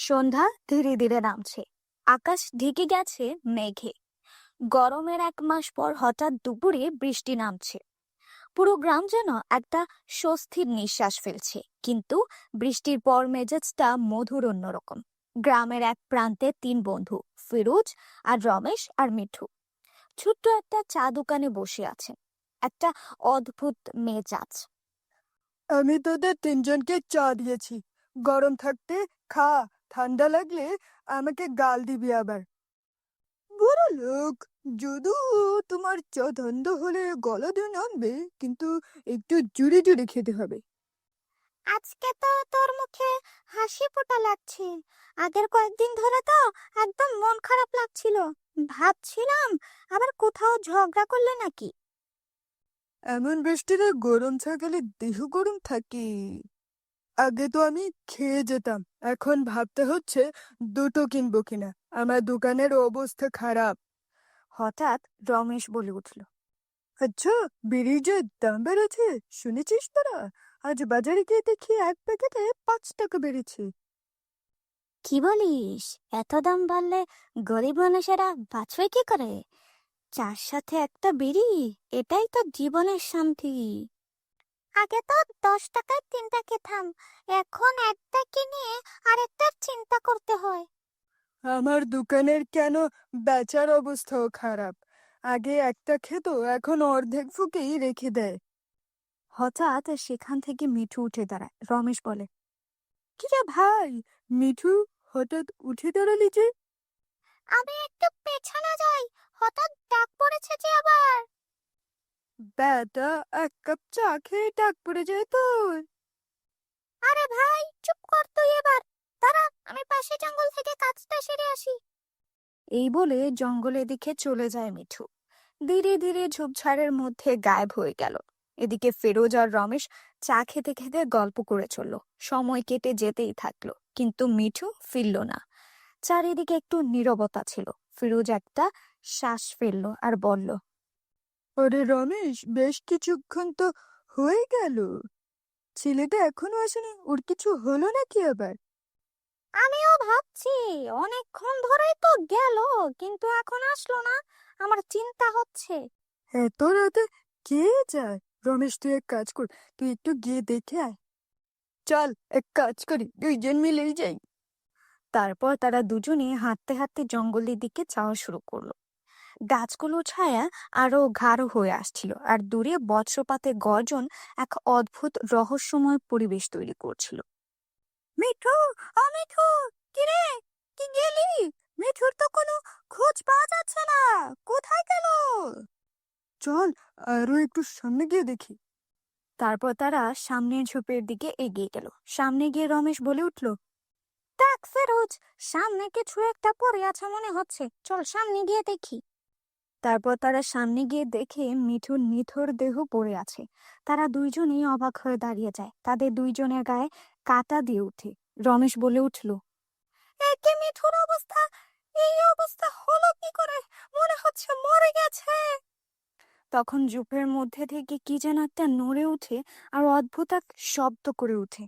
সন্ধ্যা ধীরে ধীরে নামছে। আকাশ ঢেকে গেছে মেঘে। গরমের 1 মাস পর হঠাৎ দুপুরে বৃষ্টি নামছে। পুরো গ্রাম যেন একটা স্বস্তির নিঃশ্বাস ফেলছে, কিন্তু বৃষ্টির পর মেজাজটা মধুর অন্যরকম। গ্রামের এক প্রান্তে 3 বন্ধু, ফিরোজ আর রমেশ আর মিঠু, ছোট্ট একটা চা দোকানে বসে আছেন। একটা অদ্ভুত মেজাজ। আমি তোদের তিনজনকে চা দিয়েছি। গরম থাকতে খা, ঠান্ডা লাগলে আমাকে গাল দিবি আবার। বড় লোক, যদিও তোমার চা ঠান্ডা হলে গলা দিয়ে নামবে, কিন্তু একটু জুড়ে জুড়ে খেতে হবে। আজকে তো তোর মুখে হাসি ফোটা লাগছে। আগের কয়েকদিন ধরে তো একদম মন খারাপ লাগছিল। ভাবছিলাম আবার কোথাও ঝগড়া করলে নাকি। এমন বৃষ্টিতে গরম চা খেলে দেহ গরম থাকে। আগে তো আমি খেয়ে যেতাম, এখন ভাবতে হচ্ছে দুটো কিনবো কিনা। আমার দোকানের অবস্থা খারাপ। হঠাৎ রমেশ বলে উঠল, আচ্ছা, বিড়ির যে দাম বেড়েছে শুনেছিস তোরা? আজ বাজারে গিয়ে দেখি এক প্যাকেটে 5 টাকা বেড়েছে। কি বলিস? এত দাম বাড়লে গরিব মানুষেরা বাঁচবে কি করে? চার সাথে একটা বিড়ি, এটাই তো জীবনের শান্তি। আগে তো 10 টাকায় 3টা খেতাম, এখন একটা কিনে আরেকটার চিন্তা করতে হয়। আমার দোকানের কেন বেচার অবস্থাও খারাপ। আগে একটা খেত, এখন অর্ধেক ফুকেই রেখে দেয়। হঠাৎ সেখান থেকে মিঠু উঠে দাঁড়ায়। রমেশ বলে, কি রে ভাই, মিঠু, হঠাৎ উঠে দাঁড়ালি যে? আমি একটু পেছনে যাই, হঠাৎ ডাক পড়েছে যে আবার। বেটা, এক কাপ চা খেয়ে ডাক পড়ে যায় তোর? আরে ভাই, চুপ কর তুই এবার। দাঁড়া, আমি পাশে জঙ্গল থেকে কাজটা সেরে আসি। এই বলে জঙ্গলের দিকে চলে যায় মিঠু। ধীরে ধীরে ঝোপঝাড়ের মধ্যে গায়েব হয়ে গেল। এদিকে ফিরোজ আর রমেশ চা খেতে খেতে গল্প করে চলল। সময় কেটে যেতেই থাকলো, কিন্তু মিঠু ফিরল না। চারিদিকে একটু নীরবতা ছিল। ফিরোজ একটা শ্বাস ফেললো আর বলল, ওরে রমেশ, বেশ কিছুক্ষণ তো হয়ে গেল, ছেলেটা এখনো আসেনি। ওর কিছু হলো নাকি আবার? আমিও ভাবছি, অনেকক্ষণ ধরেই তো গেল, কিন্তু এখন আসলো না। আমার চিন্তা হচ্ছে। এত রাতে কে যায়? রমেশ, তুই এক কাজ কর, তুই একটু গিয়ে দেখে আয়। চল, এক কাজ করি, দুইজন মিলেই যাই। তারপর তারা দুজনে হাঁটতে হাঁটতে জঙ্গলের দিকে যাওয়া শুরু করলো। গাছগুলোর ছায়া আরো গাঢ় হয়ে আসছিল, আর দূরে বজ্রপাতের গর্জন এক অদ্ভুত রহস্যময় পরিবেশ তৈরি করছিল। মিঠু, ও মিঠু, কিরে, কি গেলি? মিঠুর তো কোনো খোঁজ পাওয়া যাচ্ছে না। কোথায় গেল? চল, আরো একটু সামনে গিয়ে দেখি। তারপর তারা সামনের ঝোপের দিকে এগিয়ে গেল। সামনে গিয়ে রমেশ বলে উঠল, দেখ ফেরোজ, সামনে কিছু একটা পড়ে আছে মনে হচ্ছে, চল সামনে গিয়ে দেখি। তারপর তারা সামনে গিয়ে দেখে মিঠুর নিথর দেহ পড়ে আছে। তারা দুইজনেই অবাক হয়ে দাঁড়িয়ে যায়। তাদের দুইজনের গায়ে কাঁটা দিয়ে উঠে। রমেশ বলে উঠল, একে মিঠুর অবস্থা, এই অবস্থা হলো কি করে? মনে হচ্ছে মরে গেছে। তখন ঝোপের মধ্যে থেকে কি যেন একটা নড়ে ওঠে আর অদ্ভুত এক শব্দ করে ওঠে।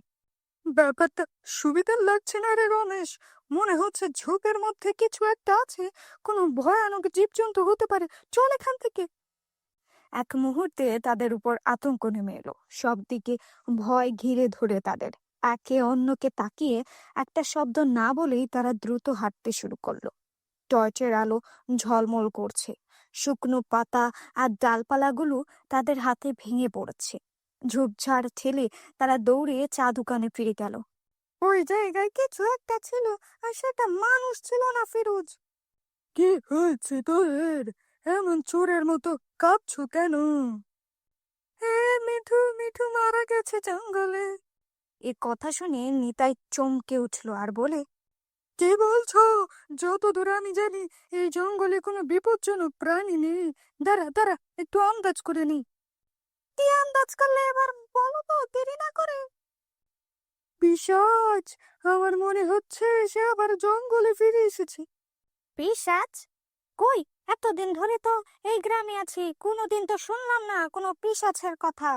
ব্যাপারটা সুবিধার লাগছে না রে রমেশ। মনে হচ্ছে ঝোপের মধ্যে কিছু একটা আছে, কোনো ভয়ানক জীবজন্তু হতে পারে। চল এখান থেকে। এক মুহূর্তে তাদের উপর আতঙ্ক নেমে এলো। সব দিকে ভয় ঘিরে ধরে তাদের। একে অন্যকে তাকিয়ে একটা শব্দ না বলেই তারা দ্রুত হাঁটতে শুরু করলো। টর্চের আলো ঝলমল করছে। শুকনো পাতা আর ডালপালাগুলো তাদের হাতে ভেঙে পড়ছে। ঝোপঝাড় ঠেলে তারা দৌড়ে চা দোকানে ফিরে গেল। ওই জায়গায় কিছু একটা ছিল, আর সেটা মানুষ ছিল না ফিরোজ। কি হয়েছে তোর? এমন চোরের মতো কাঁপছো কেন? হে, মিঠু, মিঠু মারা গেছে জঙ্গলে। এ কথা শুনে নিতাই চমকে উঠল আর বলে, কি বলছো? যতদূর আমি জানি এই জঙ্গলে কোনো বিপজ্জনক প্রাণী নেই। দাঁড়া দাঁড়া, একটু আন্দাজ করে নি। কি আন্দাজ করলে এবার বলো তো, দেরি না করে। পিশাচ! আমার মনে হচ্ছে সে আবার জঙ্গলে ফিরে এসেছে। পিশাচ? কই, এতদিন ধরে তো এই গ্রামে আছি, কোনোদিন তো শুনলাম না কোনো পিশাচের কথা।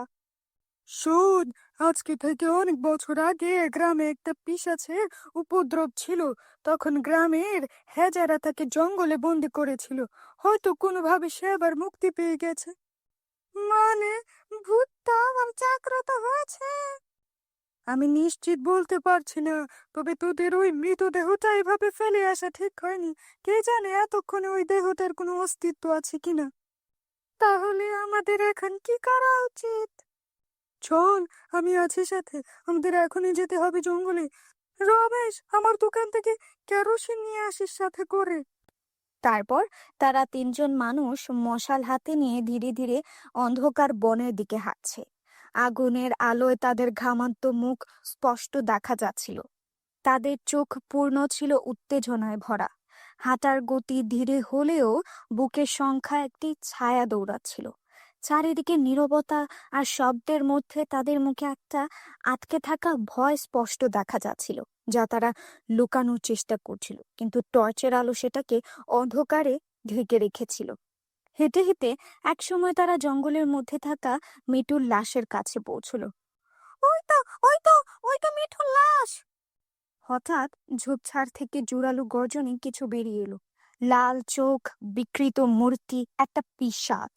শোন, আজকে থেকে অনেক বছর আগে গ্রামে একটা পিশাচের উপদ্রব ছিল। তখন গ্রামের হেজারা তাকে জঙ্গলে বন্দি করেছিল। হয়তো কোনোভাবে সে আবার মুক্তি পেয়ে গেছে। মানে, ভূতটা আমার জাগ্রত হয়েছে? আমি নিশ্চিত বলতে পারছি না, তবে তোদের ওই মৃতদেহটা এভাবে ফেলে আসা ঠিক হয়নি। কে জানে এতক্ষণে ওই দেহটার কোনো অস্তিত্ব আছে কিনা। তাহলে আমাদের এখন কি করা উচিত? চল, আমি আছি সাথে। আমাদের এখনই যেতে হবে জঙ্গলে। রমেশ, আমার দোকান থেকে কেরোসিন নিয়ে আসিস সাথে করে। তারপর তারা তিনজন মানুষ মশাল হাতে নিয়ে ধীরে ধীরে অন্ধকার বনের দিকে হাঁটছে। আগুনের আলোয় তাদের ঘামান্ত মুখ স্পষ্ট দেখা যাচ্ছিল। তাদের চোখ পূর্ণ ছিল উত্তেজনায় ভরা। হাঁটার গতি ধীরে হলেও বুকের সংখ্যা একটি ছায়া দৌড়াচ্ছিল। চারিদিকে নীরবতা আর শব্দের মধ্যে তাদের মুখে একটা আটকে থাকা ভয় স্পষ্ট দেখা যাচ্ছিল, যা তারা লুকানোর চেষ্টা করছিল, কিন্তু টর্চের আলো সেটাকে অন্ধকারে ঢেকে রেখেছিল। হেঁটে হেঁটে একসময় তারা জঙ্গলের মধ্যে থাকা মিঠুর লাশের কাছে পৌঁছলো। ওই তো, ওই তো, ওই তো মিঠুর লাশ! হঠাৎ ঝোপঝাড় থেকে জোরালো গর্জনে কিছু বেরিয়ে এলো। লাল চোখ, বিকৃত মূর্তি, একটা পিশাচ।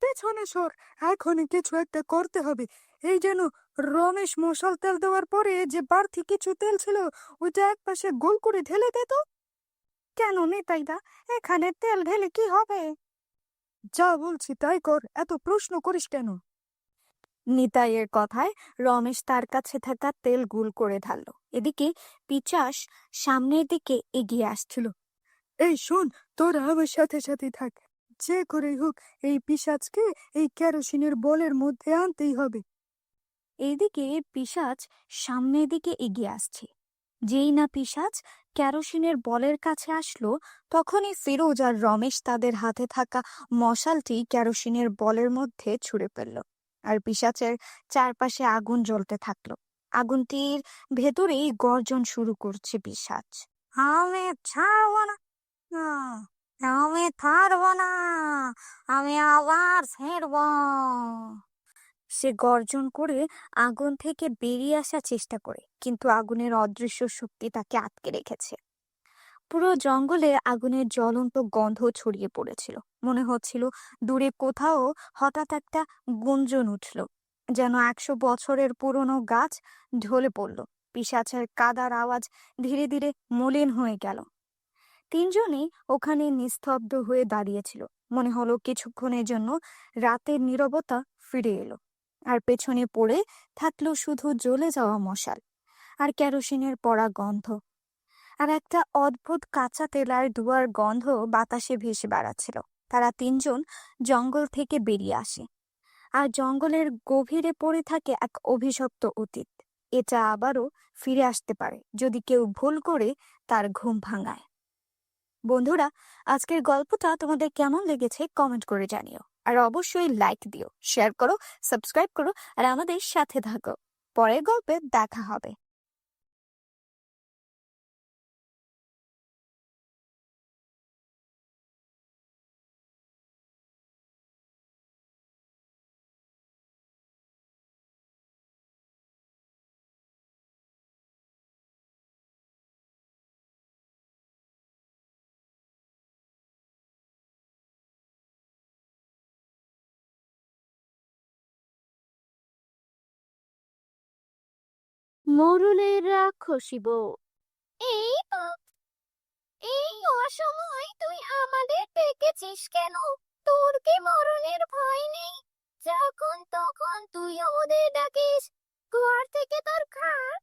পেছনে সর, এখনই কিছু একটা করতে হবে। এই যেন রমেশ মশাল তেল দেওয়ার পরে যে বাড়তি কিছু তেল ছিল, ওইটা একপাশে গোল করে ঢেলে দে তো। কেন নিতাইদা, এখানে তেল ঢেলে কি হবে? যা বলছি তাই কর, এত প্রশ্ন করিস কেন? নিতাইয়ের কথায় রমেশ তার কাছে থাকা তেল গুল করে ঢাললো। এদিকে পিচাস সামনের দিকে এগিয়ে আসছিল। এই শোন, তোরা আমার সাথে সাথে থাক। যে করেই হোক এই পিশাচকে এই কেরোসিনের বলের মধ্যে আনতেই হবে। এইদিকে পিশাচ সামনের দিকে এগিয়ে আসছে। যেই না পিশাচ কেরোসিনের বলের কাছে আসলো, তখনই ফিরোজ আর রমেশ তাদের হাতে থাকা মশালটি কেরোসিনের বলের মধ্যে ছুঁড়ে ফেলল। আর পিশাচের চারপাশে আগুন জ্বলতে থাকলো। আগুনটির ভেতরেই গর্জন শুরু করছে পিশাচ। আমি ছাড়বো না, আমি থারবো না, আমি আবার ছেড়ব। সে গর্জন করে আগুন থেকে বেরিয়ে আসার চেষ্টা করে, কিন্তু আগুনের অদৃশ্য শক্তি তাকে আটকে রেখেছে। পুরো জঙ্গলে আগুনের জ্বলন্ত গন্ধ ছড়িয়ে পড়েছিল। মনে হচ্ছিল দূরে কোথাও হঠাৎ একটা গুঞ্জন উঠল, যেন 100 বছরের পুরনো গাছ ঢলে পড়ল। পিশাচের কাদার আওয়াজ ধীরে ধীরে মলিন হয়ে গেল। তিনজনেই ওখানে নিস্তব্ধ হয়ে দাঁড়িয়েছিল। মনে হলো কিছুক্ষণের জন্য রাতের নীরবতা ফিরে এলো। আর পেছনে পড়ে থাকলো শুধু জ্বলে যাওয়া মশাল আর কেরোসিনের পড়া গন্ধ, আর একটা অদ্ভুত কাঁচা তেলার ধোঁয়ার গন্ধ বাতাসে ভেসে বেড়াচ্ছিল। তারা তিনজন জঙ্গল থেকে বেরিয়ে আসে, আর জঙ্গলের গভীরে পড়ে থাকে এক অভিশপ্ত অতীত। এটা আবারও ফিরে আসতে পারে যদি কেউ ভুল করে তার ঘুম ভাঙায়। বন্ধুরা, আজকের গল্পটা তোমাদের কেমন লেগেছে কমেন্ট করে জানিও। আর অবশ্যই লাইক দিও, শেয়ার করো, সাবস্ক্রাইব করো, আর আমাদের সাথে থাকো। পরের গল্পে দেখা হবে। মোরুলের রাক্ষসী বউ। এই তো, এই অসময় তুই আমাদের ডেকেছিস কেন? তোর কি মরণের ভয় নেই? যখন তখন তুই ওদের ডাকিস, ঘর থেকে তোর খাট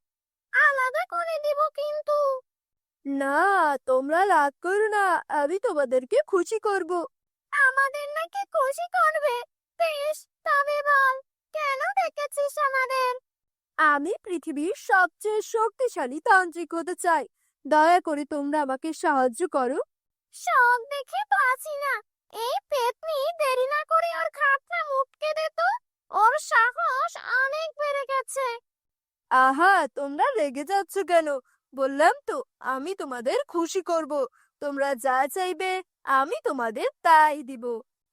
আলাদা করে দিব কিন্তু। না, তোমরা রাগ করো না, আমি তোমাদেরকে খুশি করব। আমাদের নাকি খুশি করবে? বেশ, তবে বল, কেন ডেকেছিস আমাদের? আমি পৃথিবীর সবচেয়ে শক্তিশালী তান্ত্রিক হতে চাই। দয়া করে তোমরা আমাকে সাহায্য করো। শখ দেখে বাঁচি না। এই পেতনি, দেরি না করে ওর খাটটা মুটকে দে তো। ওর সাহস অনেক বেড়ে গেছে। আহা, তোমরা রেগে যাচ্ছ কেন? বললাম তো আমি তোমাদের খুশি করব। তোমরা যা চাইবে আমি তোমাদের তাই দিব।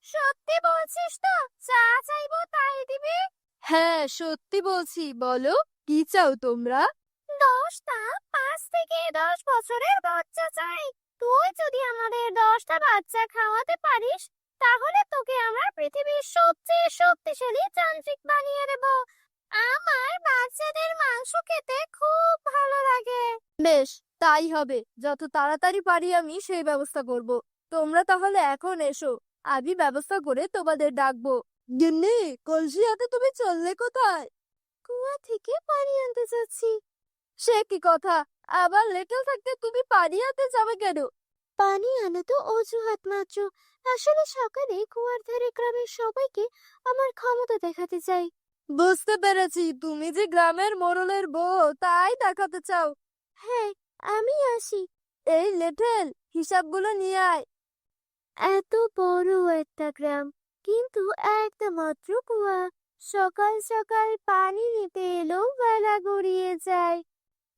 সত্যি বলছিস তো? যা চাইবো তাই দিবি? হ্যাঁ, সত্যি বলছি, বলো কি চাও তোমরা? 10টা 5 থেকে 10 বছরের বাচ্চা চাই। তুই যদি আমাদের 10টা বাচ্চা খাওয়াতে পারিস তাহলে তোকে আমরা পৃথিবীর সবচেয়ে শক্তিশালী যান্ত্রিক বানিয়ে দেব। আমার বাচ্চাদের মাংস খেতে খুব ভালো লাগে। বেশ, তাই হবে। যত তাড়াতাড়ি পারি আমি সেই ব্যবস্থা করব। তোমরা তাহলে এখন এসো, আমি ব্যবস্থা করে তোমাদের ডাকবো। গিন্নি, কলসি হাতে তুমি চললে কোথায়? কুয়া থেকে পানি আনতে যাচ্ছি। সে কি কথা, আবার লেটেল থাকতে তুমি পানি আনতে যাবে কেন? পানি আনা তো অজুহাত মাত্র। আসলে সকালে কুয়ার ধারে গ্রামের সবাইকে আমার ক্ষমতা দেখাতে চাই। বুঝতে পেরেছি, তুমি যে গ্রামের মোড়লের বউ তাই দেখাতে চাও। হ্যাঁ, আমি আসি। এই লেটেল, হিসাবগুলো নিয়ে আয়। এত বড় একটা গ্রাম, কিন্তু একটা মাত্র কুয়া। সকাল সকাল পানি নিতে এলেও বেলা গড়িয়ে যায়।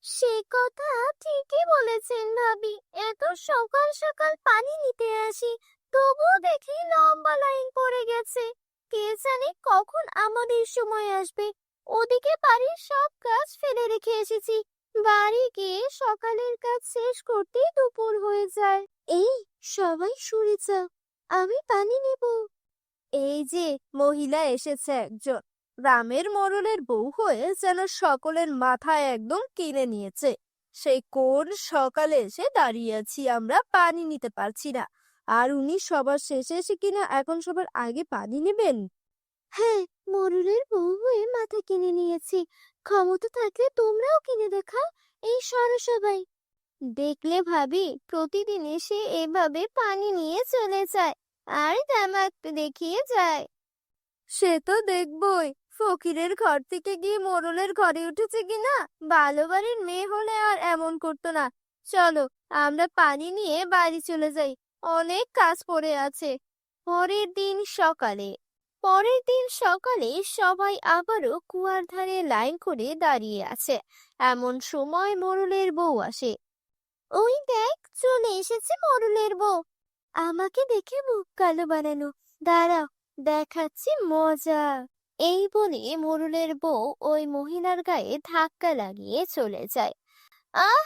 সে কথা ঠিকই বলেছেন ভাবি। এত সকাল সকাল পানি নিতে আসি, তবুও দেখি লম্বা লাইন পড়ে গেছে। কে জানে কখন আমাদের সময় আসবে। ওদিকে বাড়ির সব কাজ ফেলে রেখে এসেছি। বাড়ি গিয়ে সকালের কাজ শেষ করতেই দুপুর হয়ে যায়। এই, সবাই সরে যাও, আমি পানি নেব। এই যে মহিলা এসেছে একজন, গ্রামের মোড়লের বউ হয়ে যেন সকলের মাথায় একদম কিনে নিয়েছে। সেই কোন সকালে এসে দাঁড়িয়ে আছি আমরা, পানি নিতে পারছি না, আর উনি সবার শেষে এসে কিনা এখন সবার আগে পানি নেবেন। হ্যাঁ, মোরলের বউ হয়ে মাথা কিনে নিয়েছি। ক্ষমতা থাকলে তোমরাও কিনে দেখাও। এই সরো সবাই। দেখলে ভাবি, প্রতিদিন এসে এভাবে পানি নিয়ে চলে যায় আর তামাক দেখিয়ে যায়। সে তো দেখবই, ফকিরের ঘর থেকে গিয়ে মোড়লের ঘরে উঠেছে কিনা। ভালো বাড়ির মেয়ে হলে আর এমন করতো না। চলো, আমরা পানি নিয়ে বাড়ি চলে যাই, অনেক কাজ পড়ে আছে। পরের দিন সকালে সবাই আবারও কুয়ার ধারে লাইন করে দাঁড়িয়ে আছে। এমন সময় মোরলের বউ আসে। ওই দেখ, চলে এসেছে মোরলের বউ। আমাকে দেখে মুখ কালো বানানো। দাঁড়াও, দেখাচ্ছি মজা। এই বলে মোরলের বউ ওই মহিলার গায়ে ধাক্কা লাগিয়ে চলে যায়। আহ,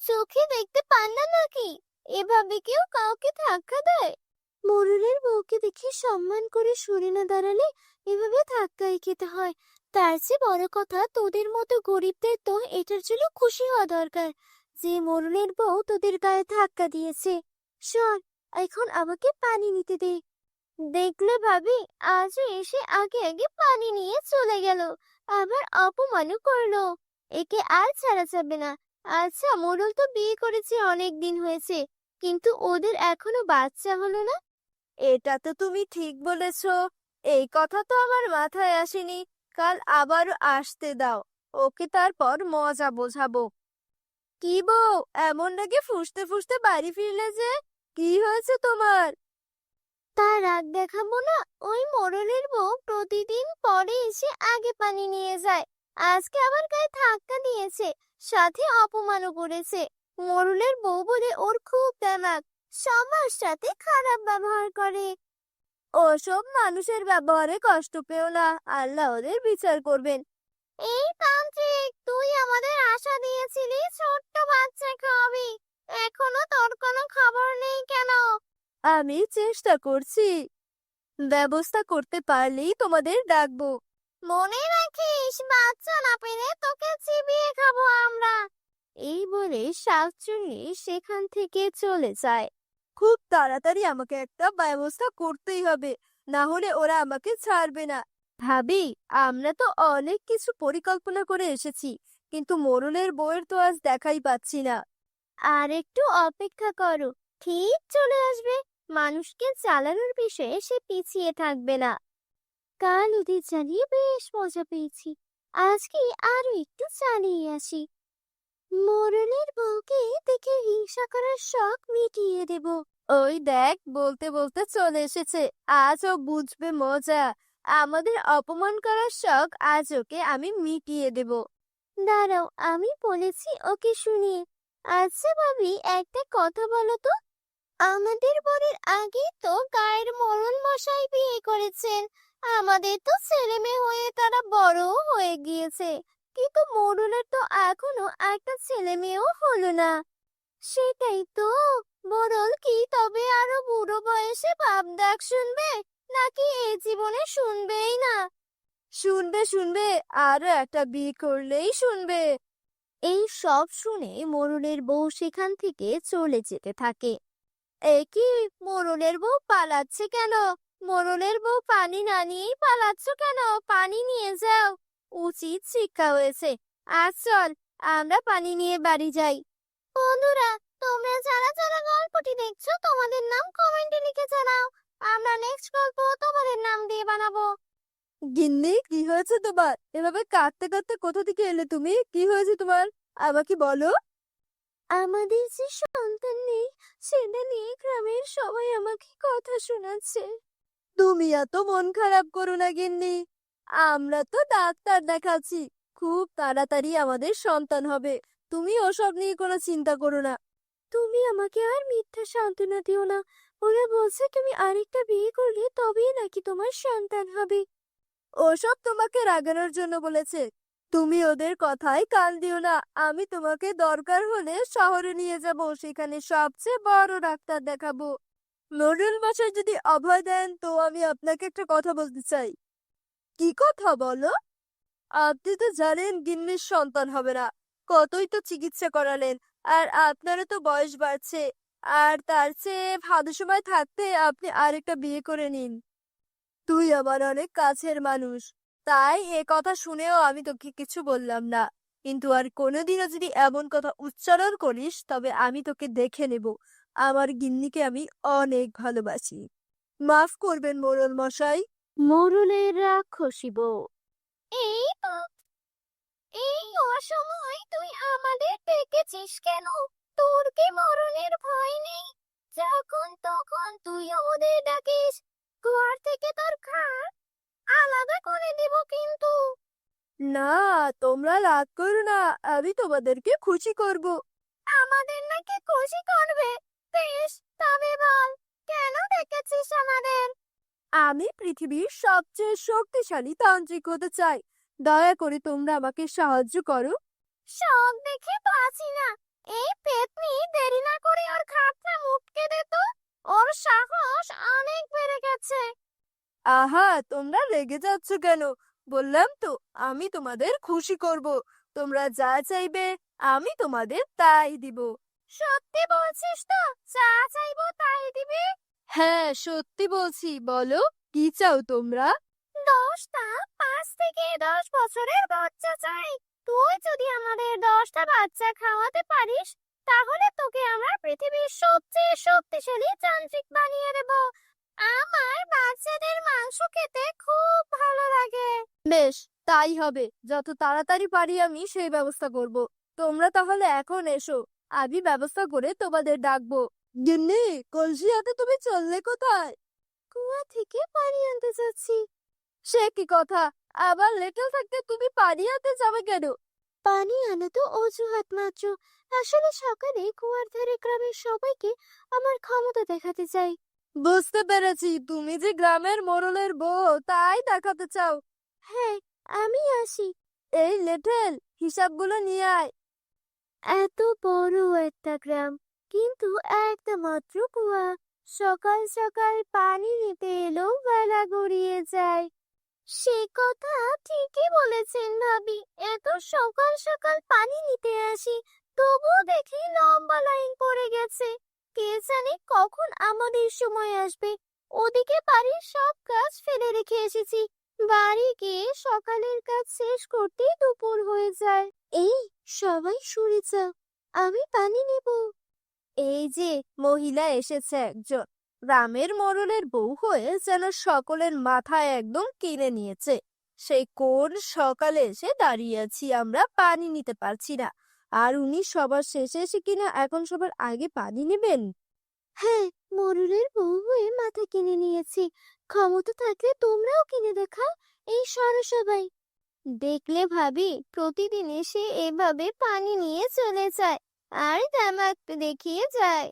চোখে দেখতে পান না নাকি? এভাবে কেউ কাউকে ধাক্কা দেয়? মোরলের বউকে দেখে সম্মান করে সরে না দাঁড়ালে এভাবে ধাক্কাই খেতে হয়। তার চেয়ে বড় কথা, তোদের মতো গরিবদের তো এটার জন্য খুশি হওয়া দরকার যে মোরলের বউ তোদের গায়ে ধাক্কা দিয়েছে। সর, এখন আমাকে পানি নিতে দে। দেখলে ভাবি, আজও এসে আগে আগে পানি নিয়ে চলে গেল, আবার অপমানও করলো। একে আর ছাড়া যাবে না। আচ্ছা, মোড়ল তো বিয়ে করেছে, অনেক দিন হয়েছে, কিন্তু ওদের এখনো বাচ্চা হলো না। এটা তো তুমি ঠিক বলেছো, এই কথা তো আমার মাথায় আসেনি। কাল আবারও আসতে দাও, ওকে তারপর মজা বোঝাবো। কি বউ, এমন নাকি ফুসতে ফুসতে বাড়ি ফিরলে যে? কি হয়েছে তোমার? তার রাগ দেখাবো না? ওই মোড়লের বউ প্রতিদিন পরে এসে আগে পানি নিয়ে যায়। আজকে আবার গায়ে ধাক্কা দিয়েছে, সাথে অপমানও করেছে। মোড়লের বউ বলে ওর খুব দেমাক, সবার সাথে খারাপ ব্যবহার করে। ওসব মানুষের ব্যবহারে কষ্ট পেও না, আল্লাহ ওদের বিচার করবেন। এই তান্ত্রিক, তুই আমাদের আশা দিয়েছিলি ছোট্ট বাচ্চা খাওয়াবি, এখনো তোর কোনো খবর নেই কেন? আমি চেষ্টা করছি, ব্যবস্থা করতে পারলেই তোমাদের ডাকবো। মনে রাখিস, বাচ্চা না পেলে তোকে চিবিয়ে খাবো আমরা। এই বলে শাকচুন্নি সেখান থেকে চলে যায়। খুব তাড়াতাড়ি আমাকে একটা ব্যবস্থা করতেই হবে, না হলে ওরা আমাকে ছাড়বে না। ভাবি, আমরা তো অনেক কিছু পরিকল্পনা করে এসেছি, কিন্তু মোড়লের বউয়ের তো আজ দেখাই পাচ্ছি না। আর একটু অপেক্ষা করো, ঠিক চলে আসবে। মানুষকে চালানোর বিষয়ে সে পিছিয়ে থাকবে না। কাল ওদের চালিয়ে বেশ মজা পেয়েছি, আজকে আরো একটু চালিয়ে আসি। মোরলের বউকে দেখে হিংসা করার শখ মিটিয়ে দেব। ওই দেখ, বলতে বলতে চলে এসেছে, আজ ও বুঝবে মজা। আমাদের অপমান করার শখ আজ ওকে আমি মিটিয়ে দেব। দাঁড়াও, আমি বলেছি ওকে শুনিয়ে। আচ্ছা ভাবি, একটা কথা বলো তো। আমাদের বরের আগে তো গায়ের মোড়ল মশাই বিয়ে করেছেন, আমাদের তো ছেলে মেয়ে হয়ে তারা বড়ও হয়ে গিয়েছে, কিন্তু মোড়লের তো এখনো একটা ছেলে মেয়েও হলো না। সেটাই তো। মোড়ল কি তবে আরো বুড়ো বয়সে বাপ ডাক শুনবে, নাকি এই জীবনে শুনবেই না? শুনবে শুনবে, আরো একটা বিয়ে করলেই শুনবে। এই সব শুনে মোড়লের বউ সেখান থেকে চলে যেতে থাকে। এ কি, মোড়লের বউ পালাচ্ছে কেন? মোড়লের বউ পানি না নিয়েই পালাচ্ছ কেন? পানি নিয়ে যাও, উচিত শিক্ষা হয়েছে। আজ চল, আমরা পানি নিয়ে বাড়ি যাই। বন্ধুরা, তোমরা যারা যারা গল্পটি দেখছো তোমাদের নাম কমেন্টে লিখে জানাও। আমরা নেক্সট গল্প তোমাদের নাম দিয়ে বানাবো। গিন্নি, কি হয়েছে তোমার? এভাবে কাঁদতে কাঁদতে কোথা থেকে এলে তুমি? কি হয়েছে তোমার, আমাকে বলো। আমাদের যে সন্তান নেই, সেটা নিয়ে গ্রামের সবাই আমাকে কথা শোনাচ্ছে। তুমি এত মন খারাপ করো না গিন্নি, আমরা তো ডাক্তার দেখাচ্ছি, খুব তাড়াতাড়ি আমাদের সন্তান হবে। তুমি ওসব নিয়ে কোনো চিন্তা করো না। তুমি আমাকে আর মিথ্যা সান্ত্বনা দিও না। ওরা বলছে তুমি আরেকটা বিয়ে করলে তবেই নাকি তোমার সন্তান হবে। ওসব তোমাকে রাগানোর জন্য বলেছে। তুমি ওদের কথায় কান দিও না। আমি তোমাকে দরকার হলে শহরে নিয়ে যাব, সেখানে সবচেয়ে বড় ডাক্তার দেখাবো। মোড়ল মশাই যদি অভয় দেন তো আমি আপনাকে একটা কথা বলতে চাই। কি কথা বলো? আপনি তো জানেন গিন্নির সন্তান হবে না, কতই তো চিকিৎসা করালেন, আর আপনারও তো বয়স বাড়ছে। আর তার চেয়ে ভালো সময় থাকতে আপনি আরেকটা বিয়ে করে নিন। তুই আমার অনেক কাছের মানুষ, তাই এ কথা শুনেও আমি তোকে কিছু বললাম না। কিন্তু আর কোনোদিনও যদি এমন কথা উচ্চারণ করিস তবে আমি তোকে দেখে নেব। আমার গিন্নিকে আমি অনেক ভালোবাসি। মাফ করবেন মোড়ল মশাই। মোড়লের রাক্ষসী বউ। এই তো, এই অসময় তুই আমাদের ডেকেছিস কেন? তোর কি মরণের ভয় নেই? যখন তখন তুই ওদের ডাকিস, ঘর থেকে তোর খাট আলাদা করে দিব কিন্তু। না, তোমরা রাগ করো না, আমি তোমাদেরকে খুশি করব। আমাদের নাকি খুশি করবে? বেশ, তবে বল, কেন ডেকেছিস আমাদের? আমি পৃথিবীর সবচেয়ে শক্তিশালী তান্ত্রিক হতে চাই। দয়া করে তোমরা আমাকে সাহায্য করো। শখ দেখে বাঁচি না। এই পেতনি দেরি না করে ওর খাটটা মুটকে দে তো। ওর সাহস অনেক বেড়ে গেছে। আহা, তোমরা রেগে যাচ্ছ কেন? বললাম তো আমি তোমাদের খুশি করব। তোমরা যা চাইবে আমি তোমাদের তাই দিব। সত্যি বলছিস তো? যা চাইবো তাই দিবি? হ্যাঁ, সত্যি বলছি। বলো, কি চাও তোমরা? 10টা 5 থেকে 10 বছরের বাচ্চা চাই। তুই যদি আমাদের 10টা বাচ্চা খাওয়াতে পারিস, তাহলে তোকে আমরা পৃথিবীর সবচেয়ে শক্তিশালী যান্ত্রিক বানিয়ে দেব। আমার বাচ্চাদের মাংস খেতে খুব ভালো লাগে। বেশ, তাই হবে। যত তাড়াতাড়ি পারি আমি সেই ব্যবস্থা করব। তোমরা তাহলে এখন এসো, আমি ব্যবস্থা করে তোমাদের ডাকবো। গিন্নি, কলসি হাতে তুমি চললে কোথায়? কুয়া থেকে পানি আনতে যাচ্ছি। সে কি কথা, আবার লেটেল থাকতে তুমি পানি আনতে যাবে কেন? পানি আনা তো অজুহাত মাত্র। আসলে সকালে কুয়ার ধারে গ্রামের সবাইকে আমার ক্ষমতা দেখাতে চাই। বুঝতে পেরেছি, তুমি যে গ্রামের মোড়লের বউ তাই দেখাতে চাও। হ্যাঁ, আমি আসি। এই লেটেল, হিসাবগুলো নিয়ে আয়। এত বড় একটা গ্রাম, কিন্তু একটা মাত্র কুয়া। সকাল সকাল পানি নিতে এলেও বেলা গড়িয়ে যায়। সে কথা ঠিকই বলেছেন ভাবি। এত সকাল সকাল পানি নিতে আসি, তবুও দেখি লম্বা লাইন পড়ে গেছে। কে জানে কখন আমাদের সময় আসবে। ওদিকে বাড়ির সব কাজ ফেলে রেখে এসেছি। বাড়ি গিয়ে সকালের কাজ শেষ করতেই দুপুর হয়ে যায়। এই, সবাই সরে যাও, আমি পানি নেব। এই যে মহিলা এসেছে একজন, গ্রামের মোড়লের বউ হয়ে যেন সকলের মাথায় একদম কিনে নিয়েছে। সেই কোন সকালে এসে দাঁড়িয়ে আছি আমরা, পানি নিতে পারছি না, আর উনি সবার শেষে এসে কিনা এখন সবার আগে পানি নেবেন। হ্যাঁ, মোড়লের বউ হয়ে মাথা কিনে নিয়েছি। ক্ষমতা থাকলে তোমরাও কিনে দেখাও। এই সরো সবাই। দেখলে ভাবি, প্রতিদিন এসে এভাবে পানি নিয়ে চলে যায় আর তামাক দেখিয়ে যায়।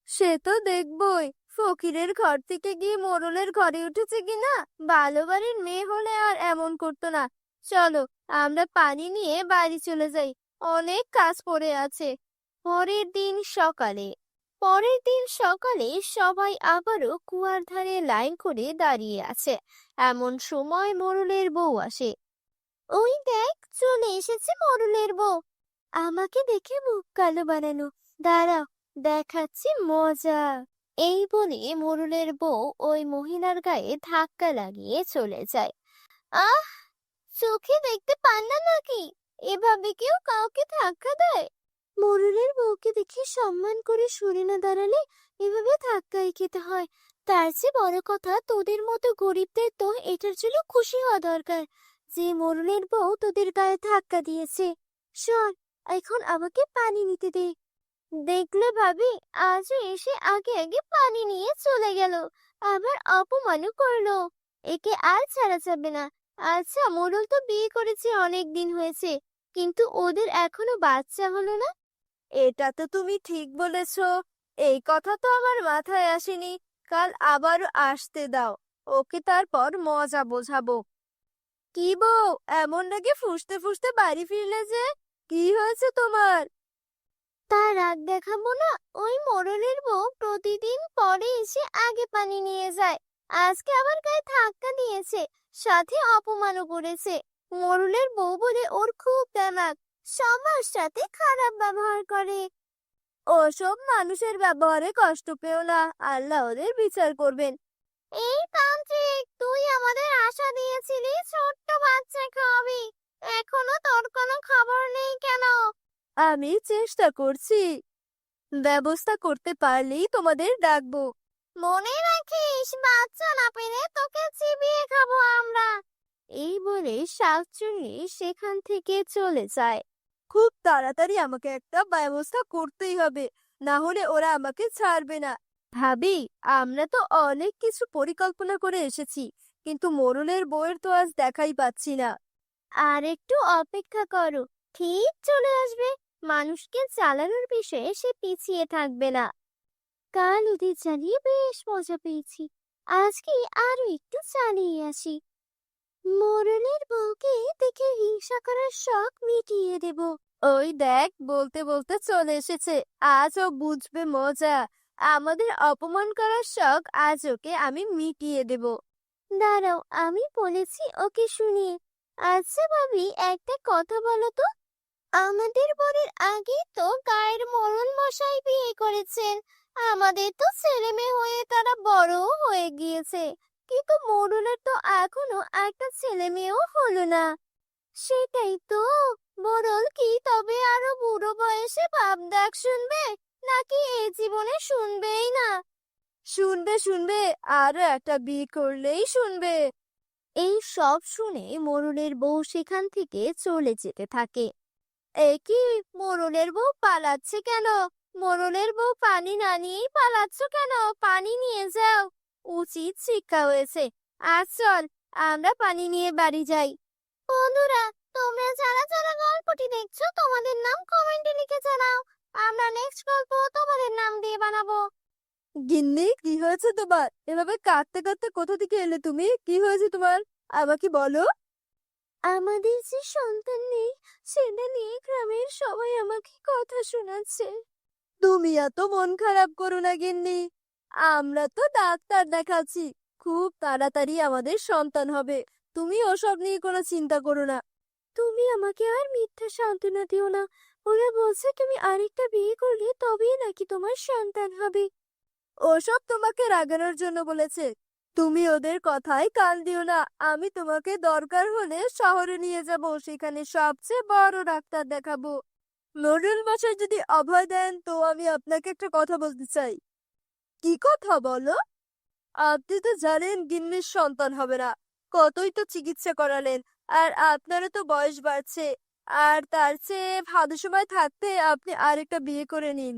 সে তো দেখবই, ফকিরের ঘর থেকে গিয়ে মোড়লের ঘরে উঠেছে কিনা। ভালো বাড়ির মেয়ে হলে আর এমন করতো না। চলো, আমরা পানি নিয়ে বাড়ি চলে যাই, অনেক কাজ পড়ে আছে। পরের দিন সকালে পরের দিন সকালে সবাই আবারও কুয়ার ধারে লাইন করে দাঁড়িয়ে আছে। এমন সময় মোড়লের বউ আসে। ওই দেখ, চলে এসেছে মোড়লের বউ। আমাকে দেখে মুখ কালো বানানো, দাঁড়াও, দেখাচ্ছি মজা। এই বলে মোড়লের বউ ওই মহিলার গায়ে ধাক্কা লাগিয়ে চলে যায়। আহ, চোখে দেখতে পান না নাকি? এভাবে কেউ কাউকে ধাক্কা দেয়? মোড়লের বউকে দেখে সম্মান করে সরে না দাঁড়ালে এভাবে ধাক্কাই খেতে হয়। তার চেয়ে বড় কথা, তোদের মতো গরিবদের তো এটার জন্য খুশি হওয়া দরকার যে মোড়লের বউ তোদের গায়ে ধাক্কা দিয়েছে। শোন, এখন আমাকে পানি নিতে দে। দেখলে ভাবি, আজও এসে আগে আগে পানি নিয়ে চলে গেল, আবার অপমানও করলো। একে আর ছাড়া যাবে না। আচ্ছা, মোড়ল তো বিয়ে করেছে, অনেক দিন হয়েছে, কিন্তু ওদের এখনো বাচ্চা হলো না। এটা তো তুমি ঠিক বলেছো। এই কথা তো আমার মাথায় আসেনি। কাল আবারও আসতে দাও, ওকে তারপর মজা বোঝাবো। কি বউ, এমন নাকি ফুঁসতে ফুঁসতে বাড়ি ফিরলে যে? কি হয়েছে তোমার? তার রাগ দেখাবো না। ওই মোড়লের বউ প্রতিদিন পরে এসে আগে পানি নিয়ে যায়। আজকে আবার গায়ে ধাক্কা দিয়েছে, সাথে অপমানও করেছে। মোড়লের বউ বলে ওর খুব দেমাক, সবার সাথে খারাপ ব্যবহার করে। ওসব মানুষের ব্যবহারে কষ্ট পেও না, আল্লাহ ওদের বিচার করবেন। এই তান্ত্রিক, তুই আমাদের আশা দিয়েছিলি ছোট্ট বাচ্চা খাওয়াবি, এখনো তোর কোনো খবর নেই কেন? আমি চেষ্টা করছি, ব্যবস্থা করতে পারলেই তোমাদের ডাকবো। মনে রাখিস, বাচ্চা না পেলে তোকে চিবিয়ে খাবো আমরা। এই বলে শাকচুন্নি সেখান থেকে চলে যায়। খুব তাড়াতাড়ি আমাকে একটা ব্যবস্থা করতেই হবে, না হলে ওরা আমাকে ছাড়বে না। ভাবি, আমরা তো অনেক কিছু পরিকল্পনা করে এসেছি, কিন্তু মোড়লের বউয়ের তো আজ দেখাই পাচ্ছি না। আর একটু অপেক্ষা করো, ঠিক চলে আসবে। মানুষকে চালানোর বিষয়ে সে পিছিয়ে থাকবে না। কাল ওদের চালিয়ে বেশ মজা পেয়েছি, আজকে আরো একটু চালিয়ে আসি। মোড়লের বউকে দেখে হিংসা করার শখ মিটিয়ে দেব। ওই দেখ, বলতে বলতে চলে এসেছে, আজ ও বুঝবে মজা। আমাদের অপমান করার শখ আজ ওকে আমি মিটিয়ে দেব। দাঁড়াও, আমি বলেছি ওকে শুনিয়ে। আচ্ছা ভাবি, একটা কথা বলো তো, আমাদের বরের আগে তো গায়ের মোড়ল মশাই বিয়ে করেছেন। আমাদের তো ছেলে মেয়ে হয়ে তারা বড়ও হয়ে গিয়েছে, কিন্তু মোড়লের তো এখনো একটা ছেলে মেয়েও হলো না। সেটাই তো, মোড়ল কি তবে আরো বুড়ো বয়সে বাপ ডাক শুনবে, নাকি এই জীবনে শুনবেই না? শুনবে শুনবে, আরো একটা বিয়ে করলেই শুনবে। এই সব শুনে মোড়লের বউ সেখান থেকে চলে যেতে থাকে। এ কি, মোড়লের বউ পালাচ্ছে কেন? মোড়লের বউ পানি না নিয়েই পালাচ্ছ কেন? পানি নিয়ে যাও, উচিত শিক্ষা হয়েছে। আজ চল, আমরা পানি নিয়ে বাড়ি যাই। বন্ধুরা, তোমরা যারা যারা গল্পটি দেখছো, তোমাদের নাম কমেন্টে লিখে জানাও। আমরা নেক্সট গল্প তোমাদের নাম দিয়ে বানাবো। গিন্নি, কি হয়েছে তোমার? এভাবে কাঁদতে কাঁদতে কোথা থেকে এলে তুমি? কি হয়েছে তোমার, আমাকে বলো। আমাদের যে সন্তান নেই, সেটা নিয়ে গ্রামের সবাই আমাকে কথা শোনাচ্ছে। তুমি এত মন খারাপ করো না গিন্নি, আমরা তো ডাক্তার দেখাচ্ছি, খুব তাড়াতাড়ি আমাদের সন্তান হবে। তুমি ওসব নিয়ে কোনো চিন্তা করো না। তুমি আমাকে আর মিথ্যা সান্ত্বনা দিও না। ওরা বলছে তুমি আরেকটা বিয়ে করলে তবেই নাকি তোমার সন্তান হবে। ওসব তোমাকে রাগানোর জন্য বলেছে, তুমি ওদের কথায় কান দিও না। আমি তোমাকে দরকার হলে শহরে নিয়ে যাব, সেখানে সবচেয়ে বড় ডাক্তার দেখাবো। মোড়ল মশাই যদি অভয় দেন, তো আমি আপনাকে একটা কথা বলতে চাই। কি কথা বলো? আপনি তো জানেন গিন্নির সন্তান হবে না, কতই তো চিকিৎসা করালেন, আর আপনারও তো বয়স বাড়ছে। আর তার চেয়ে ভালো সময় থাকতে আপনি আরেকটা বিয়ে করে নিন।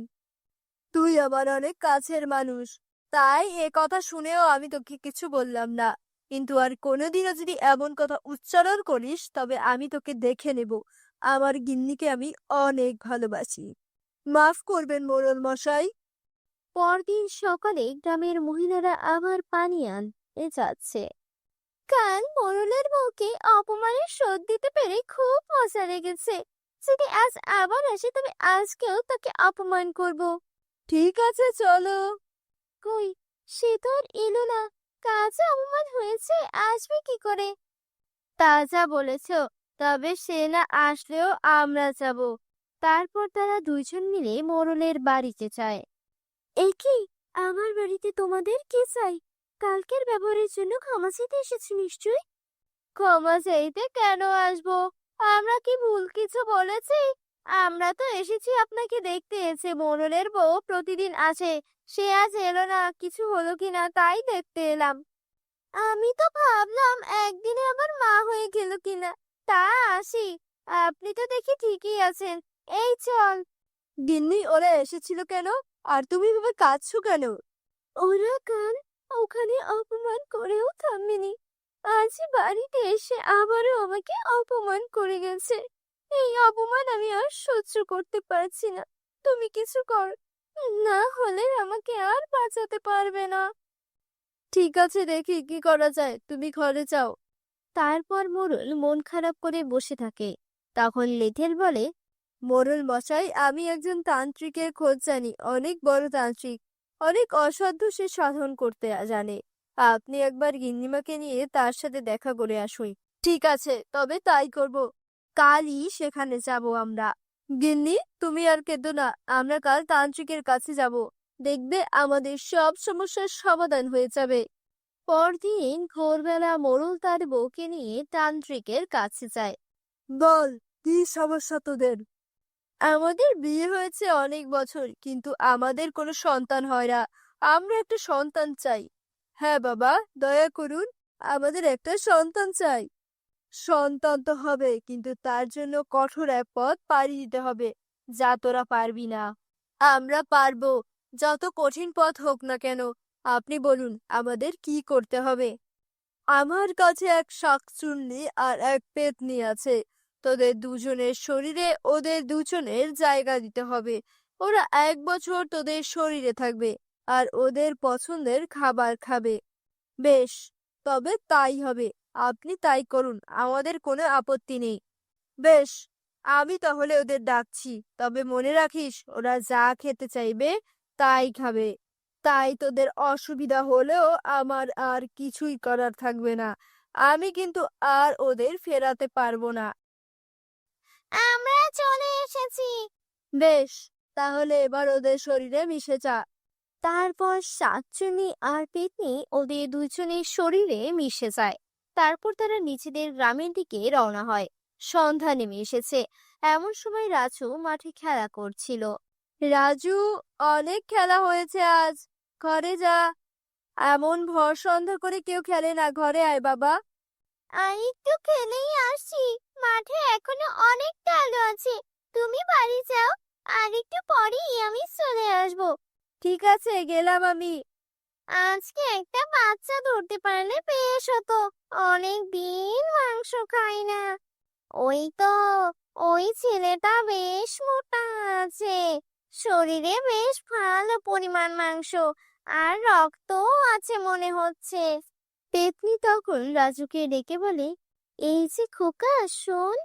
তুই আমার অনেক কাছের মানুষ, তাই এ কথা শুনেও আমি তোকে কিছু বললাম না। কিন্তু আর কোনোদিনও যদি এমন কথা উচ্চারণ করিস, তবে আমি তোকে দেখে নেব। আমার গিন্নিকে আমি অনেক ভালোবাসি। মাফ করবেন মোড়ল মশাই। পরদিন সকালে গ্রামের মহিলারা আবার পানি আনতে যাচ্ছে। কাল মোড়লের বউকে অপমানের শোধ দিতে পেরে খুব মজা লেগেছে। যদি আজ আবার আসে তবে আজকেও তাকে অপমান করব। ঠিক আছে, চলো। কই, সে তো আর এলো না। কাজ অপমান হয়েছে, আসবে কি করে? তা যা বলেছ, তবে সে না আসলেও আমরা যাব। তারপর তারা দুইজন মিলে মোড়লের বাড়িতে যায়। এ কি, আমার বাড়িতে তোমাদের কি চাই? কালকের ব্যবহারের জন্য ক্ষমা চাইতে এসেছি নিশ্চয়ই। ক্ষমা চাইতে কেন আসবো? আমরা কি ভুল কিছু বলেছি? আমরা তো এসেছি আপনাকে দেখতে। এসে মোড়লের বউ প্রতিদিন আসে, সে আজ এলো না, কিছু হলো কিনা তাই দেখতে এলাম। আমি তো ভাবলাম একদিনে আবার মা হয়ে গেল কিনা, তা আসি। আপনি তো দেখি ঠিকই আছেন। এই চল। গিন্নি, ওরা এসেছিল কেন? আর তুমি এভাবে কাঁদছো কেন? ওরা কাল ওখানে অপমান করেও থামেনি, আজ বাড়িতে এসে আবারও আমাকে অপমান করে গেছে। এই অপমান আমি আর সহ্য করতে পারছি না। তুমি কিছু কর, না হলে আমাকে আর বাঁচাতে পারবে না। ঠিক আছে, দেখি কি করা যায়, তুমি ঘরে যাও। তারপর মোড়ল মন খারাপ করে বসে থাকে। তখন লেঠেল বলে, মোড়ল মশাই, আমি একজন তান্ত্রিকের খোঁজ জানি, অনেক বড় তান্ত্রিক, অনেক অসাধ্য সে সাধন করতে জানে। আপনি একবার গিন্নিমাকে নিয়ে তার সাথে দেখা করে আসুন। ঠিক আছে, তবে তাই করব। কালই সেখানে যাব আমরা। গিন্নি, তুমি আর কেঁদো না, আমরা কাল তান্ত্রিকের কাছে যাব। দেখবে আমাদের সব সমস্যার সমাধান হয়ে যাবে। পরদিন ভোরবেলা মোড়ল তার বউকে নিয়ে তান্ত্রিকের কাছে যায়। বল, কি সমস্যা তোদের? আমাদের বিয়ে হয়েছে অনেক বছর, কিন্তু আমাদের কোনো সন্তান হয় না। আমরা একটা সন্তান চাই। হ্যাঁ বাবা, দয়া করুন, আমাদের একটা সন্তান চাই। সন্তান তো হবে, কিন্তু তার জন্য কঠোর এক পথ পাড়ি দিতে হবে, যা তোরা পারবি না। আমরা পারবো, যত কঠিন পথ হোক না কেন। আপনি বলুন, আমাদের কি করতে হবে? আমার কাছে এক শাকচুন্নি আর এক পেতনি আছে। তোদের দুজনের শরীরে ওদের দুজনের জায়গা দিতে হবে। ওরা 1 বছর তোদের শরীরে থাকবে আর ওদের পছন্দের খাবার খাবে। বেশ, তবে তাই হবে। আপনি তাই করুন, আমাদের কোনো আপত্তি নেই। বেশ, আমি তাহলে ওদের ডাকছি, তবে মনে রাখিস ওরা যা খেতে চাইবে তাই খাবে। তাই তোদের অসুবিধা হলেও আমার আর কিছুই করার থাকবে না। আমি কিন্তু আর ওদের ফেরাতে পারবো না। আমরা চলে এসেছি। বেশ, তাহলে এবার ওদের শরীরে মিশে যা। তারপর শাকচুন্নি আর পেতনি ওদের দুজনের শরীরে মিশে যায়। তারপর তারা নিজেদের গ্রামের দিকে রওনা হয়। সন্ধ্যা নেমে এসেছে। এমন সময় রাজু মাঠে খেলা করছিল। রাজু, অনেক খেলা হয়েছে আজ, ঘরে যা। এমন ভর সন্ধ্যা করে কেউ খেলে না, ঘরে আয় বাবা। আর একটু খেলেই আসছি, মাঠে এখনো অনেকটা আলো আছে। তুমি বাড়ি যাও, আর একটু পরেই আমি চলে আসবো। ঠিক আছে, গেলাম আমি। আজকে একটা বাচ্চা ধরতে পারলে বেশ হতো, অনেক দিন মাংস খাই না। ওই তো, ওই ছেলেটা বেশ মোটা আছে, শরীরে বেশ ভালো পরিমাণ মাংস আর রক্তও আছে মনে হচ্ছে। পেতনি তখন রাজুকে ডেকে বলে, এই যে খোকা, শোন,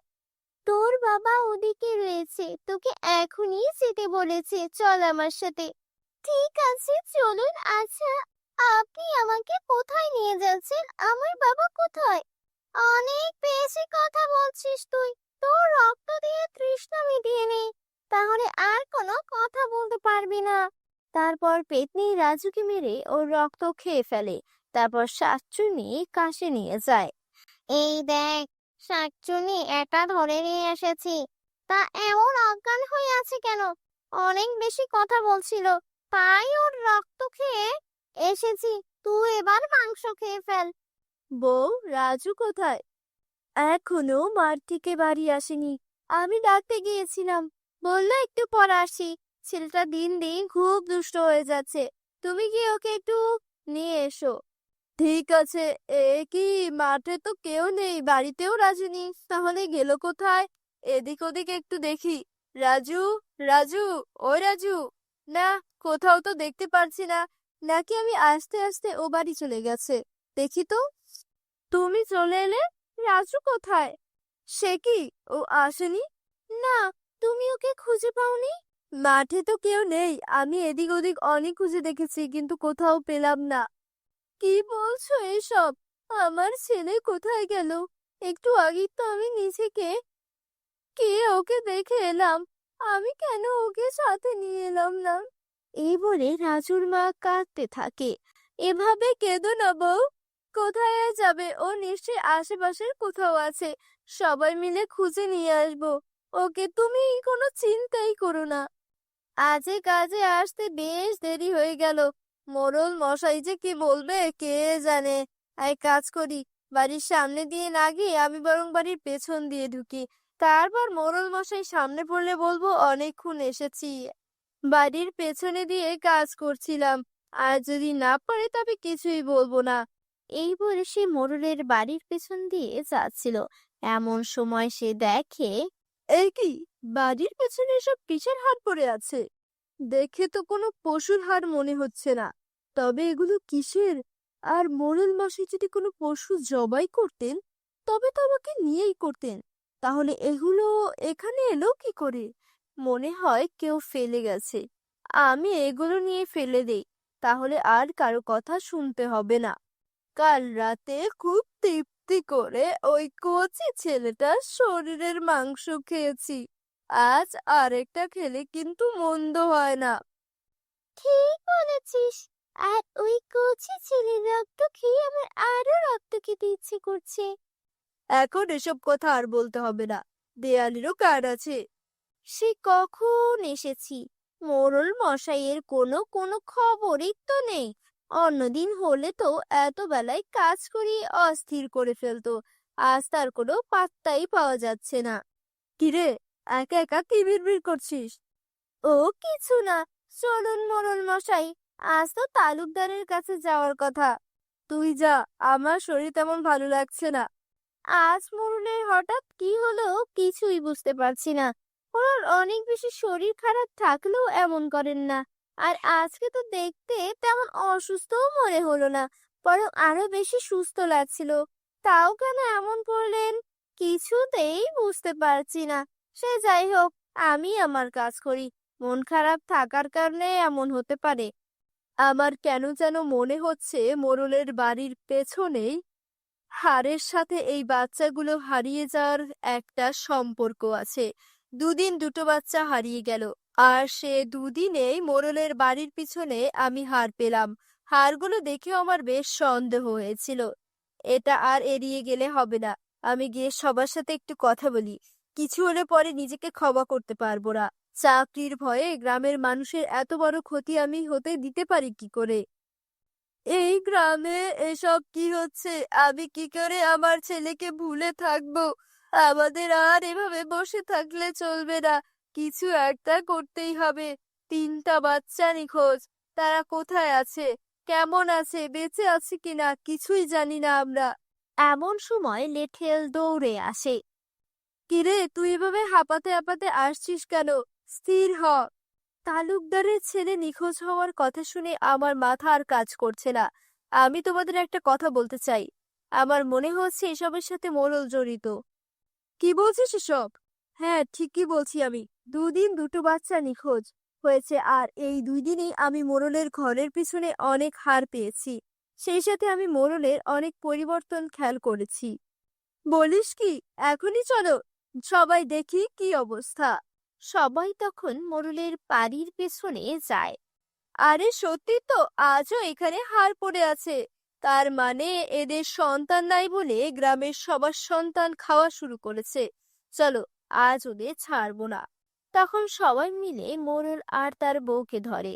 তোর বাবা ওদিকে রয়েছে, তোকে এখনই যেতে বলেছে, চল আমার সাথে। ঠিক আছে, চলুন। আচ্ছা, আপনি আমাকে কোথায় নিয়ে যাচ্ছেন? আমার বাবা কোথায়? অনেক বেশি কথা বলছিস তুই, তোর রক্ত দিয়ে তৃষ্ণা মিটিয়ে নে, তাহলে আর কোনো কথা বলতে পারবি না। তারপর পেতনি রাজুকে মেরে ওর রক্ত খেয়ে ফেলে। তারপর শাকচুন্নি কাশে নিয়ে যায়। এই দেখ, শাকচুন্নি এটা ধরে নিয়ে এসেছি। তা এমন অজ্ঞান হয়ে আছে কেন? অনেক বেশি কথা বলছিল, তাই ওর রক্ত খেয়ে এসেছি। তুই এবার মাংস খেয়ে ফেল। বউ, রাজু কোথায়? এখনো মাঠ থেকে বাড়ি আসেনি। আমি ডাকতে গিয়েছিলাম, বললো একটু পর আসি। ছেলেটা দিন দিন খুব দুষ্ট হয়ে যাচ্ছে, তুমি কি ওকে একটু নিয়ে এসো। ঠিক আছে। এ কি, মাঠে তো কেউ নেই, বাড়িতেও রাজু নেই, তাহলে গেল কোথায়? এদিক ওদিক একটু দেখি। রাজু, রাজু, ওই রাজু, না, কোথাও তো দেখতে পারছি না। নাকি আমি আস্তে আস্তে ও বাড়ি চলে গেছে। দেখি তো। তুমি চলে এলে? রাজু কোথায়? সে কি, ও আসেনি? না, তুমি ওকে খুঁজে পাওনি? মাঠে তো কেউ নেই। আমি এদিক ওদিক অনেক খুঁজে দেখেছি, কিন্তু কোথাও পেলাম না। কি বলছো এসব? আমার ছেলে কোথায় গেল? একটু আগেই তো আমি নিজেকে কে ওকে দেখে এলাম। আমি কেন ওকে সাথে নিয়ে এলাম না? এই বলে রাজুর মা কাঁদতে থাকে। এভাবে কেঁদো না বউ। কোথায় আর যাবে? ও নিশ্চয়ই আশেপাশের কোথাও আছে। সবাই মিলে খুঁজে নিয়ে আসবো ওকে। তুমি কোনো চিন্তাই করো না। আজে কাজে আসতে বেশ দেরি হয়ে গেল। মোড়ল মশাই যে কি বলবে কে জানে। এক কাজ করি, বাড়ির সামনে দিয়ে না গিয়ে আমি বরং বাড়ির পেছন দিয়ে ঢুকি। তারপর মোড়ল মশাই সামনে পড়লে বলবো অনেকক্ষণ এসেছি, বাড়ির পেছনে দিয়ে কাজ করছিলাম। আর যদি না পারে তবে কিছুই বলবো না। এই বলে সে মোড়লের বাড়ির পেছন দিয়ে যাচ্ছিল। এমন সময় সে দেখে, এই কি, বাড়ির পেছনে এসব কিসের হাট পড়ে আছে? দেখে তো কোনো পশুর হাড় মনে হচ্ছে না। তবে এগুলো কিসের? আর মোড়ল মশাই যদি কোনো পশু জবাই করতেন তবে তো আমাকে নিয়েই করতেন। তাহলে এগুলো এখানে এলো কি করে? মনে হয় কেউ ফেলে গেছে। আমি এগুলো নিয়ে ফেলে দেই, তাহলে আর কারো কথা শুনতে হবে না। কাল রাতে খুব তৃপ্তি করে ওই কচি ছেলেটার শরীরের মাংস খেয়েছি। আজ আরেকটা খেলে কিন্তু মন্দ হয় না। ঠিক বলেছিস। আর ওই কচি ছেলের রক্ত খেয়ে আমার আরো রক্ত খেতে ইচ্ছে করছে। এখন এসব কথা আর বলতে হবে না। দেয়ালেরও কার্ড আছে। সে কখন এসেছি? মোড়ল মশাইয়ের কোনো খবরই তো নেই। অন্যদিন হলে তো এত বেলায় কাজ করিয়ে অস্থির করে ফেলতো। আজ তার কোনো পাত্তাই পাওয়া যাচ্ছে না। কিরে, একা একা কি বিড়বিড় করছিস? ও কিছু না। চলুন মোড়ল মশাই, আজ তো তালুকদারের কাছে যাওয়ার কথা। তুই যা, আমার শরীর তেমন ভালো লাগছে না। আজ মোড়লের হঠাৎ কি হলো কিছুই বুঝতে পারছি না। ওনার অনেক বেশি শরীর খারাপ থাকলেও এমন করেন না। আর আজকে তো দেখতে তেমন অসুস্থও মনে হলো না, বরং আরো বেশি সুস্থ লাগছিল। তাও কেন এমন করলেন কিছুতেই বুঝতে পারছি না। সে যাই হোক, আমি আমার কাজ করি। মন খারাপ থাকার কারণে এমন হতে পারে। আমার কেন যেন মনে হচ্ছে মোড়লের বাড়ির পেছনেই হাড়ের সাথে এই বাচ্চাগুলো হারিয়ে যাওয়ার একটা সম্পর্ক আছে। দুদিন দুটো বাচ্চা হারিয়ে গেল, আর সে দুদিনেই মোড়লের বাড়ির পিছনে আমি হাড় পেলাম। হাড়গুলো দেখেও আমার বেশ সন্দেহ হয়েছিল। এটা আর এড়িয়ে গেলে হবে না। আমি গিয়ে সবার সাথে একটু কথা বলি। কিছু হলে পরে নিজেকে ক্ষমা করতে পারবো না। চাকরির ভয়ে গ্রামের মানুষের এত বড় ক্ষতি আমি হতে দিতে পারি কি করে? এই গ্রামে এসব কি হচ্ছে? আমি কি করে আমার ছেলেকে ভুলে থাকবো? আমাদের আর এভাবে বসে থাকলে চলবে না। কিছু একটা করতেই হবে। তিনটা বাচ্চা নিখোঁজ। তারা কোথায় আছে, কেমন আছে, বেঁচে আছে কিনা কিছুই জানি না আমরা। এমন সময় লেঠেল দৌড়ে আসে। কিরে, তুই এভাবে হাঁপাতে হাঁপাতে আসছিস কেন? স্থির হ। তালুকদারের ছেলে নিখোঁজ হওয়ার কথা শুনে আমার মাথা আর কাজ করছে না। আমি তোমাদের একটা কথা বলতে চাই। আমার মনে হচ্ছে এসবের সাথে মোড়ল জড়িত। কি বলছিস এসব? হ্যাঁ, ঠিকই বলছি আমি। দুদিন দুটো বাচ্চা নিখোঁজ হয়েছে, আর এই 2 দিনেই আমি মোড়লের ঘরের পিছনে অনেক হার পেয়েছি। সেই সাথে আমি মোড়লের অনেক পরিবর্তন খেয়াল করেছি। বলিস কি? এখনই চলো, সবাই দেখি কি অবস্থা। সবাই তখন মোড়লের বাড়ির পেছনে যায়। আরে সত্যি তো, আজও এখানে হার পড়ে আছে। তার মানে এদের সন্তান নাই বলে গ্রামের সবার সন্তান খাওয়া শুরু করেছে। চলো, আজ ওদের ছাড়বো না। তখন সবাই মিলে মোড়ল আর তার বউকে ধরে।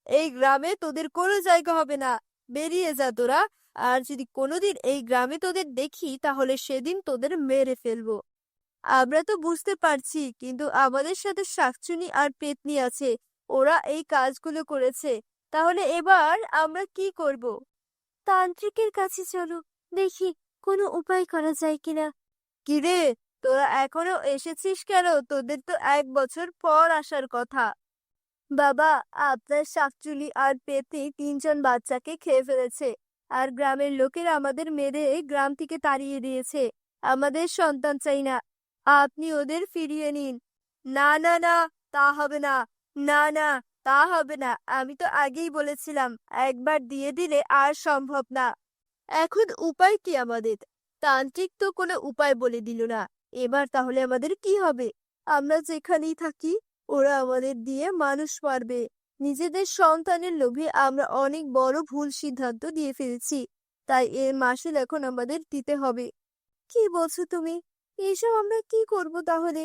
এই গ্রামে তোদের কোনো জায়গা হবে না। বেরিয়ে যা তোরা। আর যদি কোনোদিন এই গ্রামে তোদের দেখি তাহলে সেদিন তোদের মেরে ফেলবো। আমরা তো বুঝতে পারছি, কিন্তু আমাদের সাথে শাকচুনি আর পেতনি আছে। ওরা এই কাজগুলো করেছে। তাহলে এবার আমরা কি করব? তান্ত্রিকের কাছে চলো, দেখি কোনো উপায় করা যায় কিনা। কিরে, তোরা এখনো এসেছিস কেন? তোদের তো 1 বছর পর আসার কথা। বাবা, আপনার শাকচুলি আর পেতনি 3জন বাচ্চাকে খেয়ে ফেলেছে। আর গ্রামের লোকেরা আমাদের মেরে গ্রাম থেকে তাড়িয়ে দিয়েছে। আমাদের সন্তান চাই না। আপনি ওদের ফিরিয়ে নিন। না না না, তা হবে না। না না, তা হবে না। আমি তো আগেই বলেছিলাম, একবার দিয়ে দিলে আর সম্ভব না। এখন উপায় কি আমাদের? তান্ত্রিক তো কোনো উপায় বলে দিল না। এবার তাহলে আমাদের কি হবে? আমরা যেখানেই থাকি ওরা আমাদের দিয়ে মানুষ মারবে। নিজেদের সন্তানের লোভে আমরা অনেক বড় ভুল সিদ্ধান্ত দিয়ে ফেলেছি। তাই এর মাসুল এখন আমাদের দিতে হবে। কি বলছো তুমি? এসব আমরা কি করব তাহলে?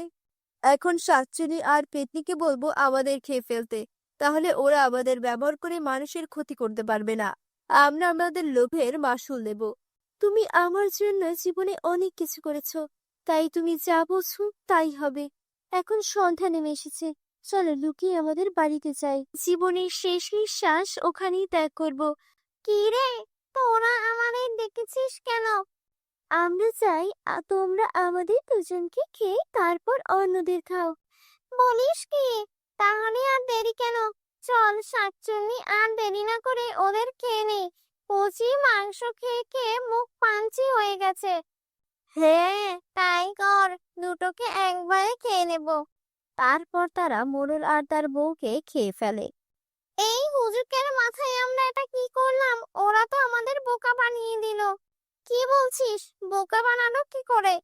এখন শাকচুনি আর পেতনিকে বলবো আমাদের খেয়ে ফেলতে। তাহলে ওরা আমাদের ব্যবহার করে মানুষের ক্ষতি করতে পারবে না। আমরা আমাদের লোভের মাসুল দেব। তুমি আমার জন্য জীবনে অনেক কিছু করেছো, তাই তুমি যা বলছো তাই হবে। এখন সন্ধ্যা নেমে এসেছে, চলো লুকিয়ে আমাদের বাড়িতে যাই। জীবনের শেষ নিঃশ্বাস ওখানেই ত্যাগ করব। কি রে, তোরা আমাদের ডেকেছিস কেন? আমরা চাই তোমরা আমাদের দুজনকে খেয়ে তারপর অন্যদের খাও। বলিস কি? তাহলে আর দেরি কেন? চল শাকচুন্নি, আর দেরি না করে ওদের খেয়ে নেই। কচি মাংস খেয়ে খেয়ে মুখ পাঞ্চি হয়ে গেছে। হ্যাঁ, তাই কর। দুটোকে একবারে খেয়ে নেব। তারপর তারা মোড়ল আর তার বউকে খেয়ে ফেলে। এই হুজুকের মাথায় আমরা এটা কি করলাম? ওরা তো আমাদের বোকা বানিয়ে দিল। কি বলছিস? বোকা বানানো কি করে?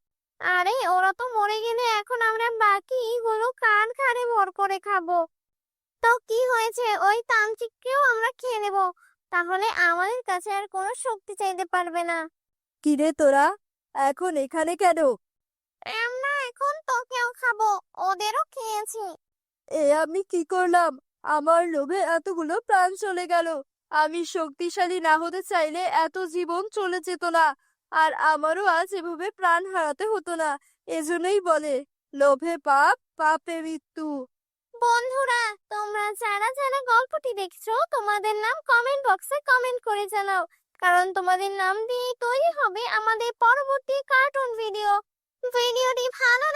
আরে ওরা তো মরে গেলে এখন আমরা বাকি গুলো কান খাড়ে ভর করে খাবো। তো কি হয়েছে? ওই তান্ত্রিককেও আমরা খেয়ে নেব। তাহলে আমাদের কাছে আর কোনো শক্তি চাইতে পারবে না। কিরে তোরা এখন এখানে কেন? আমরা এখন তোকেও খাবো, ওদেরও খেয়েছি। আমি কি করলাম? আমার লোভে এতগুলো প্রাণ চলে গেল। আমি শক্তিশালী না হতে চাইলে এত জীবন চলে যেত না। আর আমারও আজ এভাবে প্রাণ হারাতে হতো না। এজন্যই বলে, লোভে পাপ, পাপে মৃত্যু। বন্ধুরা, তোমরা যারা যারা গল্পটি দেখছো তোমাদের নাম কমেন্ট বক্সে কমেন্ট করে জানাও, কারণ তোমাদের নাম দিয়ে তৈরি হবে আমাদের পরবর্তী কার্টুন ভিডিও। ভিডিওটি ভালো